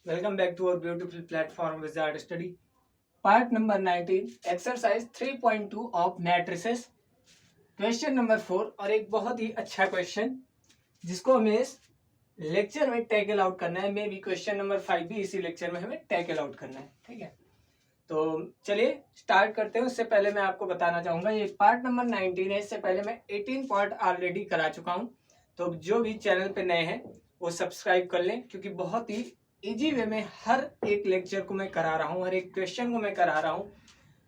Welcome back to our beautiful platform Wizard Study. Part number 19, exercise 3.2 of matrices. Question number 4 और एक बहुत ही अच्छा question जिसको हमें इस लेक्चर में टैकल आउट करना है। मे भी क्वेश्चन नंबर 5 भी इसी लेक्चर में हमें टैकल आउट करना है। ठीक है, तो चलिए स्टार्ट करते हैं। उससे पहले मैं आपको बताना चाहूंगा ये पार्ट नंबर 19 है। इससे पहले मैं 18 पार्ट ऑलरेडी करा चुका हूँ, तो जो भी चैनल पे नए हैं वो सब्सक्राइब कर लें, क्योंकि बहुत ही इजी वे में हर एक लेक्चर को मैं करा रहा हूँ, हर एक क्वेश्चन को मैं करा रहा हूँ,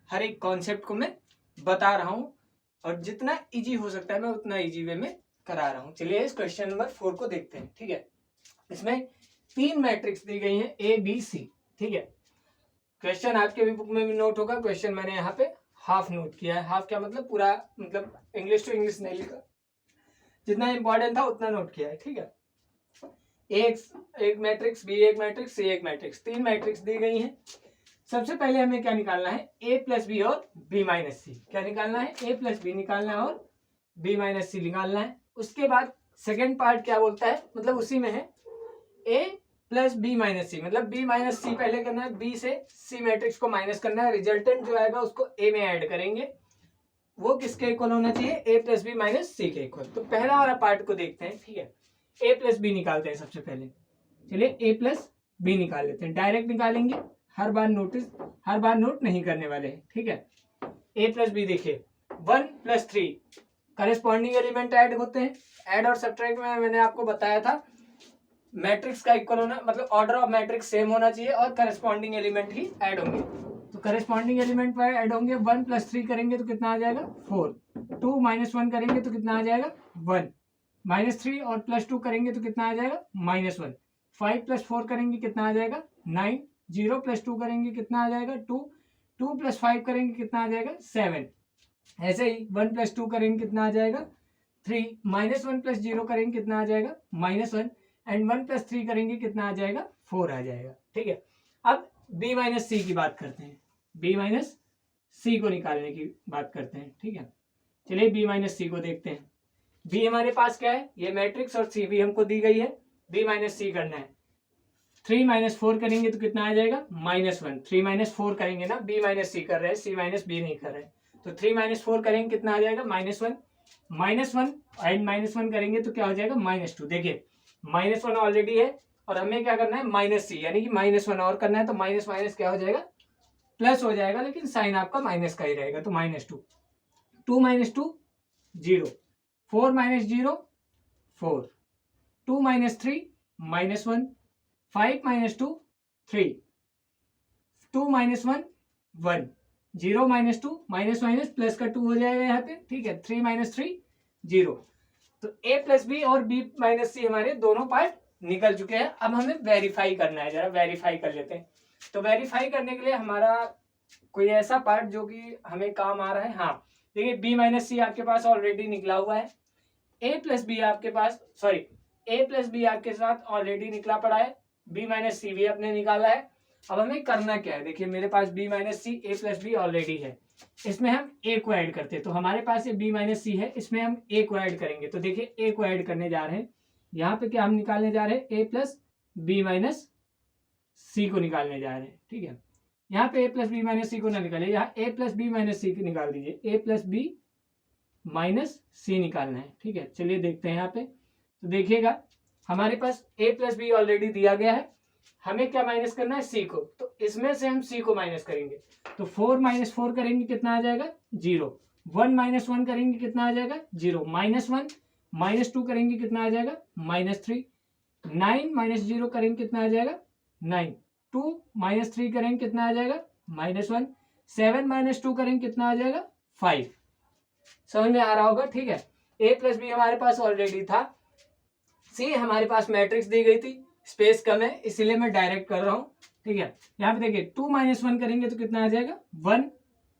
हर एक कॉन्सेप्ट को मैं बता रहा हूँ, और जितना इजी हो सकता है मैं उतना इजी वे में करा रहा हूँ। चलिए इस क्वेश्चन नंबर 4 को देखते हैं। ठीक है, इसमें 3 मैट्रिक्स दी गई हैं ए बी सी। ठीक है, क्वेश्चन आपके भी बुक में भी नोट होगा। क्वेश्चन मैंने यहाँ पे हाफ नोट किया है। हाफ क्या मतलब पूरा, मतलब इंग्लिश टू इंग्लिश नहीं लिखा, जितना इंपॉर्टेंट था उतना नोट किया है। ठीक है, एक मैट्रिक्स, बी एक मैट्रिक्स, सी एक मैट्रिक्स, 3 मैट्रिक्स दी गई हैं। सबसे पहले हमें क्या निकालना है, ए प्लस बी और बी माइनस सी। क्या निकालना है, ए प्लस बी निकालना है और बी माइनस सी निकालना है। उसके बाद सेकेंड पार्ट क्या बोलता है, मतलब उसी में है, ए प्लस बी माइनस सी, मतलब बी माइनस सी पहले करना है, बी से सी मैट्रिक्स को माइनस करना है, रिजल्टेंट जो आएगा उसको ए में ऐड करेंगे। वो किसके इक्वल होना चाहिए, ए प्लस बी माइनस सी के इक्वल। तो पहला वाला पार्ट को देखते हैं। ठीक है, ए प्लस बी निकालते हैं सबसे पहले। चलिए ए प्लस बी निकाल लेते हैं, डायरेक्ट निकालेंगे, हर बार नोट नहीं करने वाले हैं। ठीक है, ए प्लस बी देखिए 1 + 3 करेस्पॉन्डिंग एलिमेंट ऐड होते हैं। ऐड और सब्ट्रैक्ट में मैंने आपको बताया था मैट्रिक्स का इक्वल होना, मतलब ऑर्डर ऑफ मैट्रिक्स सेम होना चाहिए और करेस्पॉन्डिंग एलिमेंट ही ऐड होंगे। तो करेस्पॉन्डिंग एलिमेंट पर ऐड होंगे। 1 + 3 करेंगे तो कितना आ जाएगा 4, 2 - 1 करेंगे तो कितना आ जाएगा 1, -3 और +2 करेंगे तो कितना आ जाएगा -1, 5 + 4 करेंगे कितना आ जाएगा 9, 0 + 2 करेंगे कितना आ जाएगा 2, 2 + 5 करेंगे कितना आ जाएगा 7। ऐसे ही 1 + 2 करेंगे कितना आ जाएगा 3, -1 + 0 करेंगे कितना आ जाएगा -1, एंड 1 + 3 करेंगे कितना आ जाएगा 4 आ जाएगा। ठीक है, अब b - c की बात करते हैं, b - c को निकालने की बात करते हैं। ठीक है, चलिए b - c को देखते हैं। b हमारे पास क्या है, ये मैट्रिक्स, और c भी हमको दी गई है। b - c करना है, 3 - 4 करेंगे तो कितना आ जाएगा -1, 3 - 4 करेंगे ना, b - c कर रहे हैं, c - b नहीं कर रहे हैं। तो 3 - 4 करेंगे कितना आ जाएगा -1, -1 एंड -1 करेंगे तो क्या हो जाएगा -2। देखिए -1 ऑलरेडी है और हमें क्या करना है -c, यानी कि -1 और करना है, तो माइनस माइनस क्या हो जाएगा प्लस हो जाएगा, लेकिन साइन आपका माइनस का ही रहेगा। तो -2, 2 - 2 0, 4 - 0 4, 2 - 3 -1, 5 - 2 3, 2 - 1 1, 0 - 2 माइनस प्लस का 2 हो जाएगा यहाँ पे। ठीक है, 3 - 3 0। तो a + b और b - c हमारे दोनों पार्ट निकल चुके हैं। अब हमें वेरीफाई करना है, जरा वेरीफाई कर लेते हैं। तो वेरीफाई करने के लिए हमारा कोई ऐसा पार्ट जो कि हमें काम आ रहा है। हाँ देखिए, b - c आपके पास ऑलरेडी निकला हुआ है, a + b आपके पास, सॉरी a + b आपके साथ ऑलरेडी निकला पड़ा है, b - c भी आपने निकाला है। अब हमें करना क्या है, देखिए मेरे पास b - c, a + b already है, इसमें हम a को ऐड करते हैं। तो हमारे पास ये b - c है, इसमें हम a को ऐड करेंगे। तो देखिए a को ऐड करने जा रहे हैं, यहाँ पे क्या हम निकालने जा रहे हैं, a + b - c को निकालने जा रहे हैं। ठीक है, यहाँ पे a + b - c को ना निकालिए, यहाँ a + b - c निकाल दीजिए, a + b - c निकालना है। ठीक है, चलिए देखते हैं यहाँ पे। तो देखिएगा हमारे पास a + b ऑलरेडी दिया गया है, हमें क्या माइनस करना है c को, तो इसमें से हम c को माइनस करेंगे। तो 4 - 4 करेंगे कितना आ जाएगा 0, 1 - 1 करेंगे कितना आ जाएगा 0, -1 - 2 करेंगे कितना आ जाएगा -3, 9 - 0 करेंगे कितना आ जाएगा 9, 2 - 3 करेंगे कितना आ जाएगा -1, 7 - 2 करेंगे कितना आ जाएगा 5। समझ में आ रहा होगा। ठीक है, a + b हमारे पास ऑलरेडी था, c हमारे पास मैट्रिक्स दी गई थी, स्पेस कम है इसीलिए मैं डायरेक्ट कर रहा हूं। ठीक है, यहाँ पे देखिए 2 - 1 करेंगे तो कितना आ जाएगा 1,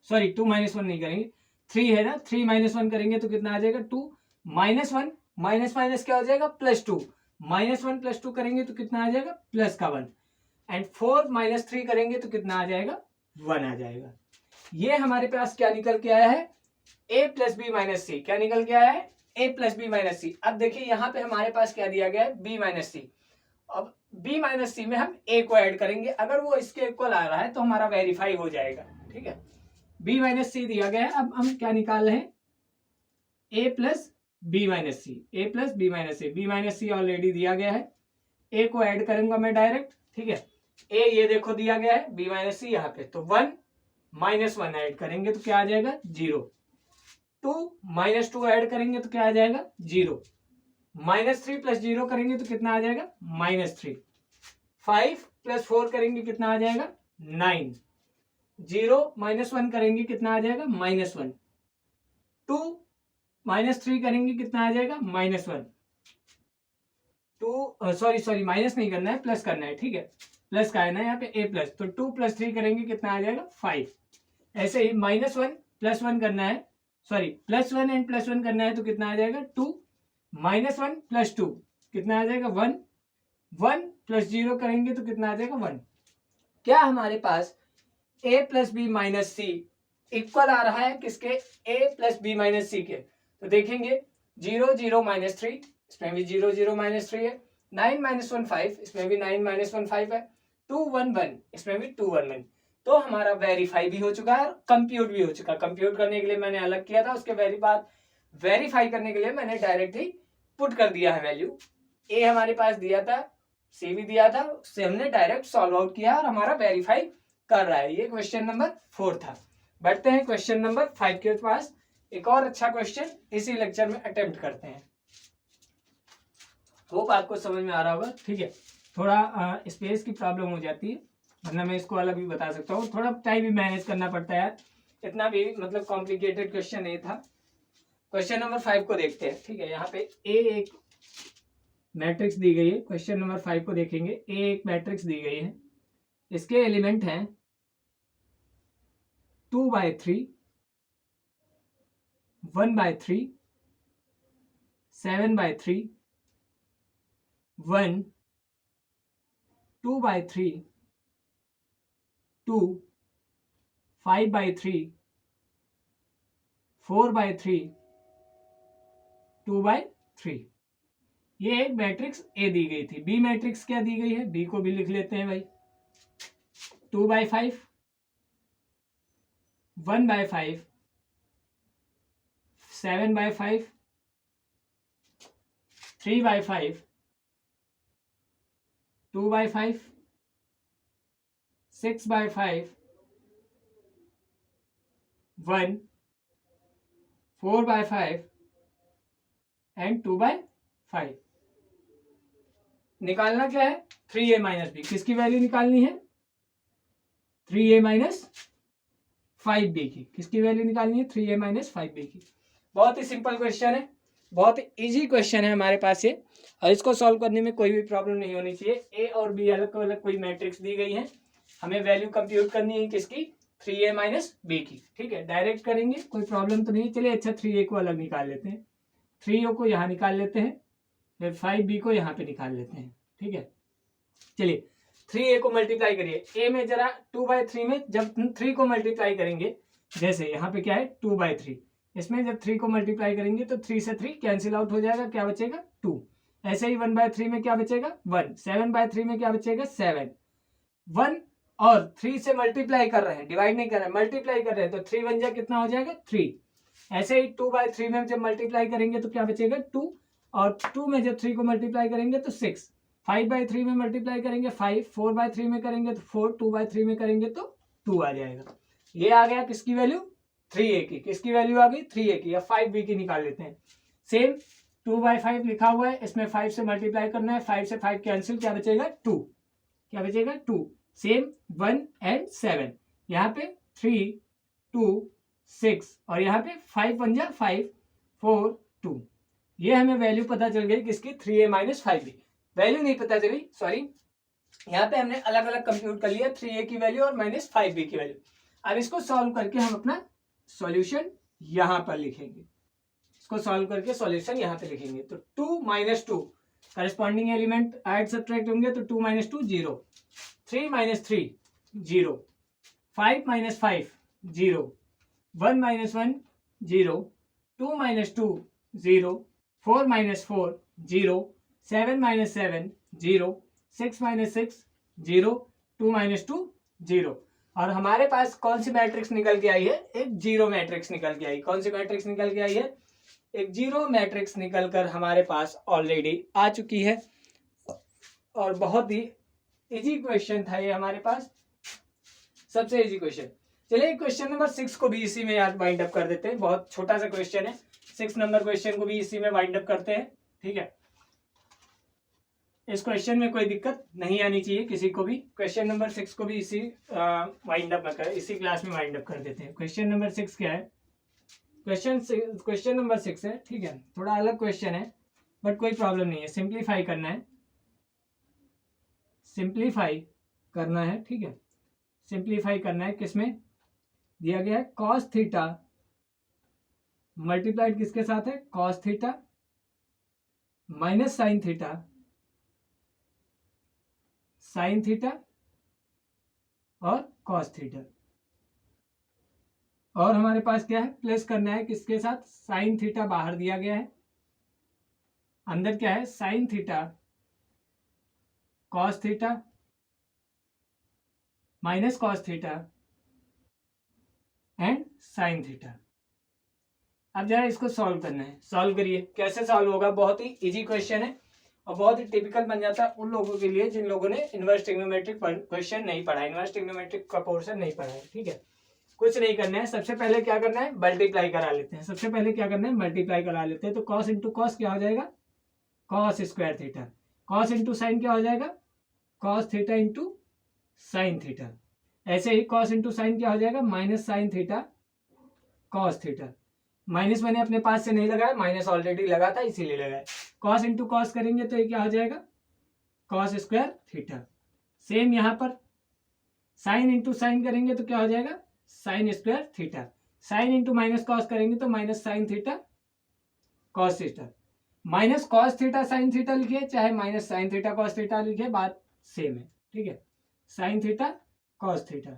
सॉरी 2 - 1 नहीं करेंगे, 3 है ना, 3 - 1 करेंगे तो कितना आ जाएगा 2, -1 माइनस माइनस क्या हो जाएगा +2, -1 + 2 करेंगे तो कितना आ जाएगा +1, एंड 4 - 3 करेंगे तो कितना आ जाएगा 1 आ जाएगा। ये हमारे पास क्या निकल के आया है, a + b - c। क्या निकल के आया है, a + b - c। अब देखिए यहाँ पे हमारे पास क्या दिया गया है, b - c, अब b माइनस सी में हम a को ऐड करेंगे, अगर वो इसके इक्वल आ रहा है तो हमारा वेरीफाई हो जाएगा। ठीक है, b माइनस सी दिया गया है, अब हम क्या निकाल रहे हैं, a plus B minus C, A plus B minus C, B minus C already दिया गया है, a को ऐड करूंगा मैं डायरेक्ट। ठीक है, a ये देखो दिया गया है, b माइनस सी यहाँ पे, तो 1 माइनस 1 ऐड करेंगे तो क्या आ जाएगा 0, 2 माइनस 2 ऐड करेंगे तो क्या आ जाएगा 0, माइनस 3 प्लस 0 करेंगे तो कितना आ जाएगा -3, 5 प्लस 4 करेंगे कितना आ जाएगा 9, 0 माइनस 1 करेंगे कितना आ जाएगा -1, 2 माइनस 3 करेंगे कितना आ जाएगा -1, 2 सॉरी माइनस नहीं करना है, प्लस करना है। ठीक है, प्लस का है ना यहाँ पे a प्लस, तो 2 प्लस 3 करेंगे कितना आ जाएगा 5। ऐसे ही -1 प्लस 1 करना है, सॉरी +1 एंड +1 करना है तो कितना आ जाएगा 2, -1 प्लस 2 कितना आ जाएगा 1, 1 प्लस 0 करेंगे तो कितना आ जाएगा 1। क्या हमारे पास a plus B minus C equal आ रहा है किसके, a plus B minus C के, तो देखेंगे 0 0 -3, इसमें भी 0 0 -3 है, 9 -1 5, इसमें भी 9 -1 5 है, 2 1 1, इसमें भी 2 1 1, तो हमारा वेरीफाई भी हो चुका है और कंप्यूट भी हो चुका है। कंप्यूट करने के लिए मैंने अलग किया था, उसके बाद वेरीफाई करने के लिए मैंने डायरेक्टली पुट कर दिया है वैल्यू। ए हमारे पास दिया था, सी भी दिया था, उससे हमने डायरेक्ट सॉल्व आउट किया और हमारा वेरीफाई कर रहा है। ये क्वेश्चन नंबर 4 था। बढ़ते हैं क्वेश्चन नंबर 5 के पास। एक और अच्छा क्वेश्चन इसी लेक्चर में अटेम्प्ट करते हैं। होप आपको समझ में आ रहा होगा। ठीक है, थोड़ा स्पेस की प्रॉब्लम हो जाती है, वरना मैं इसको अलग भी बता सकता हूँ, थोड़ा टाइम भी मैनेज करना पड़ता है यार, इतना भी मतलब कॉम्प्लिकेटेड क्वेश्चन नहीं था। क्वेश्चन नंबर 5 को देखते हैं। ठीक है, यहाँ पे ए एक मैट्रिक्स दी गई है। क्वेश्चन नंबर 5 को देखेंगे। ए एक मैट्रिक्स दी गई है, इसके एलिमेंट हैं 2/3, 1/3, 7/3, 1, 2/3, 2, 5/3, 4/3, 2/3। ये एक मैट्रिक्स ए दी गई थी। बी मैट्रिक्स क्या दी गई है, बी को भी लिख लेते हैं भाई। 2/5, 1/5, 7/5, 3/5, 2/5, 6/5, 1, 4/5 एंड 2/5। निकालना क्या है, 3a माइनस बी। किसकी वैल्यू निकालनी है, 3a माइनस 5b की। किसकी वैल्यू निकालनी है, 3a माइनस 5b की। बहुत ही सिंपल क्वेश्चन है, बहुत इजी क्वेश्चन है हमारे पास ये, और इसको सॉल्व करने में कोई भी प्रॉब्लम नहीं होनी चाहिए। ए और बी अलग अलग कोई मैट्रिक्स दी गई है, हमें वैल्यू कंप्यूट करनी है किसकी, 3a माइनस बी की। ठीक है, डायरेक्ट करेंगे, कोई प्रॉब्लम तो नहीं। चलिए अच्छा 3a को अलग निकाल लेते हैं, 3a को यहाँ निकाल लेते हैं, फिर 5b को यहाँ पे निकाल लेते हैं। ठीक है, चलिए 3a को मल्टीप्लाई करिए। a में जरा 2/3 में जब 3 को मल्टीप्लाई करेंगे, जैसे यहाँ पे क्या है 2/3, इसमें जब 3 को मल्टीप्लाई करेंगे तो 3 से 3 कैंसिल आउट हो जाएगा, क्या बचेगा 2। ऐसे ही 1/3 में क्या बचेगा 1, 7/3 में क्या बचेगा 7, 1 और 3 से मल्टीप्लाई कर रहे हैं, डिवाइड नहीं कर रहे हैं, मल्टीप्लाई कर रहे हैं, तो 3 1 जा कितना हो जाएगा 3। ऐसे ही 2/3 में जब मल्टीप्लाई करेंगे तो क्या बचेगा 2, और 2 में जब 3 को मल्टीप्लाई करेंगे तो 6, 5/3 में मल्टीप्लाई करेंगे 5, 4/3 में करेंगे तो 4, 2/3 में करेंगे तो 2 आ जाएगा। ये आ गया किसकी वैल्यू, 3a की। किसकी वैल्यू आ गई 3a की। या 5b की निकाल लेते हैं। सेम 2/5 लिखा हुआ है, इसमें 5 से मल्टीप्लाई करना है, 5 से 5 कैंसिल, क्या बचेगा 2, क्या बचेगा 2। सेम 1 एंड 7, यहाँ पे 3, 2, 6 और यहाँ पे 5 1 जा 5, 4, 2। ये हमें वैल्यू पता चल गई किसकी, 3a माइनस 5b। वैल्यू नहीं पता चली, सॉरी, यहाँ पे हमने अलग अलग कंप्यूट कर लिया, 3a की वैल्यू और -5b की वैल्यू। अब इसको सॉल्व करके हम अपना सॉल्यूशन यहाँ पर लिखेंगे। इसको सॉल्व करके सॉल्यूशन यहाँ पे लिखेंगे। तो 2 - 2 करस्पॉन्डिंग एलिमेंट ऐड सब्ट्रैक्ट होंगे, तो 2 - 2 0, 3 - 3 0, 5 - 5 0, 1 - 1 0, 2 - 2 0, 4 - 4 0, 7 - 7 0, 6 माइनस 6 0, 2 माइनस 2 0। और हमारे पास कौन सी मैट्रिक्स निकल के आई है? एक जीरो मैट्रिक्स निकल के आई। कौन सी मैट्रिक्स निकल के आई है? एक जीरो मैट्रिक्स निकल कर हमारे पास ऑलरेडी आ चुकी है। और बहुत ही इजी क्वेश्चन था ये हमारे पास, सबसे इजी क्वेश्चन। चलिए क्वेश्चन नंबर 6 को भी इसी में यार वाइंड अप कर देते हैं। बहुत छोटा सा क्वेश्चन है, 6 नंबर क्वेश्चन को भी इसी में वाइंड अप करते हैं। ठीक है, इस क्वेश्चन में कोई दिक्कत नहीं आनी चाहिए किसी को भी। क्वेश्चन नंबर 6 को भी इसी वाइंड अप कर, इसी क्लास में वाइंड अप कर देते हैं। क्वेश्चन नंबर 6 क्या है? क्वेश्चन नंबर 6 है, ठीक है, थोड़ा अलग क्वेश्चन है बट कोई प्रॉब्लम नहीं है। सिंप्लीफाई करना है, सिंप्लीफाई करना है, ठीक है। सिंप्लीफाई करना है, किसमें दिया गया है? कॉस थीटा मल्टीप्लाइड किसके साथ है? Cos theta minus sine theta, sine theta और कॉस थीटा। और हमारे पास क्या है? प्लस करना है किसके साथ? साइन थीटा बाहर दिया गया है, अंदर क्या है? Sine theta cos theta minus cos theta and sine theta. अब जरा इसको सॉल्व करना है। सॉल्व करिए। कैसे सॉल्व होगा? बहुत ही इजी क्वेश्चन है और बहुत ही टिपिकल बन जाता है उन लोगों के लिए जिन लोगों ने इनवर्स ट्रिग्नोमेट्रिक क्वेश्चन नहीं पढ़ा, इनवर्स ट्रिग्नोमेट्रिक का पोर्शन नहीं पढ़ा है। ठीक है, कुछ नहीं करना है। सबसे पहले क्या करना है? मल्टीप्लाई करा लेते हैं। सबसे पहले क्या करना है? मल्टीप्लाई करा लेते हैं। तो कॉस इंटू कॉस क्या हो जाएगा? Cos square theta. Cos into sine क्या हो जाएगा? Cos theta into sine theta. ऐसे ही कॉस इंटू साइन क्या हो जाएगा? Minus sine theta cos theta. Minus मैंने अपने पास से नहीं लगाया, माइनस ऑलरेडी लगा था इसीलिए लगाया। कॉस इंटू कॉस करेंगे तो ये क्या हो जाएगा? Cos square theta. सेम यहाँ पर साइन इंटू साइन करेंगे तो क्या हो जाएगा? Sine square theta. Sine into minus cos करेंगे तो minus sine theta cos theta. Minus cos theta sine theta लिखिए, चाहे minus sine theta cos theta लिखिए, बात सेम है। ठीक है, sine theta cos theta.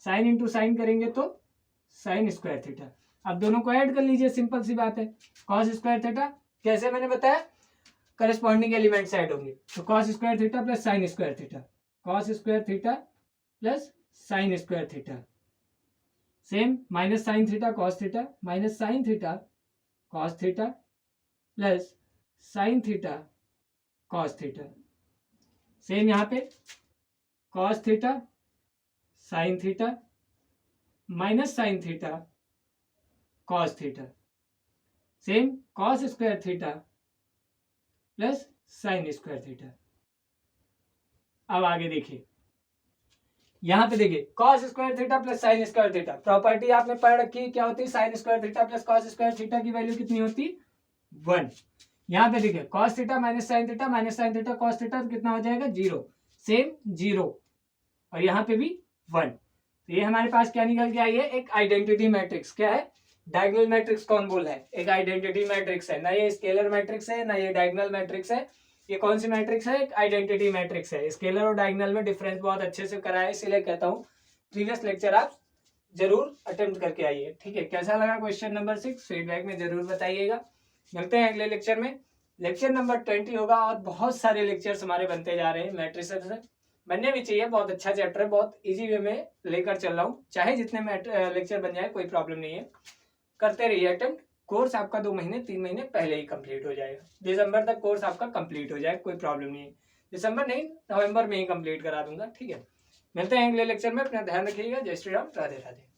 Sine into sine करेंगे तो साइन स्क्वायर थीटा। अब दोनों को ऐड कर लीजिए, सिंपल सी बात है। कॉस स्क्वायर थीटा कैसे मैंने बताया? करस्पॉन्डिंग एलिमेंट्स ऐड होंगे। तो cos square theta plus sine square theta, cos square theta plus sine square theta. Same minus sine theta cos theta, minus sine theta cos theta plus sine theta cos theta. Same यहाँ पे cos theta sine theta minus sine theta cos theta. Same cos square theta plus sine square theta. अब आगे देखिए, यहां पे देखिए cos square theta plus sine square theta. Property आपने पढ़ रखी है, क्या होती है? Sine square theta plus cos square theta की वैल्यू कितनी होती? 1। यहाँ पे देखिए cos theta minus sine theta cos theta, तो कितना हो जाएगा? 0। सेम 0 और यहाँ पे भी 1। तो ये हमारे पास क्या निकल के आई है? एक आइडेंटिटी मैट्रिक्स। क्या है? डायगोनल मैट्रिक्स कौन बोला है? एक आइडेंटिटी मैट्रिक्स है ना, ये स्केलर मैट्रिक्स है ना, ये डायगोनल मैट्रिक्स है। ये कौन सी मैट्रिक्स है? एक आइडेंटिटी मैट्रिक्स है। स्केलर और डायगोनल में डिफरेंस बहुत अच्छे से कराया है, इसीलिए कहता हूँ प्रीवियस लेक्चर आप जरूर अटेम्प्ट करके आइए। ठीक है, कैसा लगा क्वेश्चन नंबर 6? फीडबैक में जरूर बताइएगा। मिलते हैं अगले लेक्चर में। लेक्चर नंबर 20 होगा और बहुत सारे लेक्चर्स हमारे बनते जा रहे हैं मैट्रिसेस से। बनने भी चाहिए, बहुत अच्छा चैप्टर है, बहुत इजी वे में लेकर चल रहा हूँ। चाहे जितने लेक्चर बन जाए कोई प्रॉब्लम नहीं है, करते रहिए अटेम्प्ट। कोर्स आपका 2 महीने 3 महीने पहले ही कंप्लीट हो जाएगा। दिसंबर तक कोर्स आपका कंप्लीट हो जाएगा, कोई प्रॉब्लम नहीं है। दिसंबर नहीं, नवंबर में ही कंप्लीट करा दूंगा। ठीक है, मिलते हैं अगले लेक्चर में। अपना ध्यान रखिएगा। जय श्री राम, राधे राधे।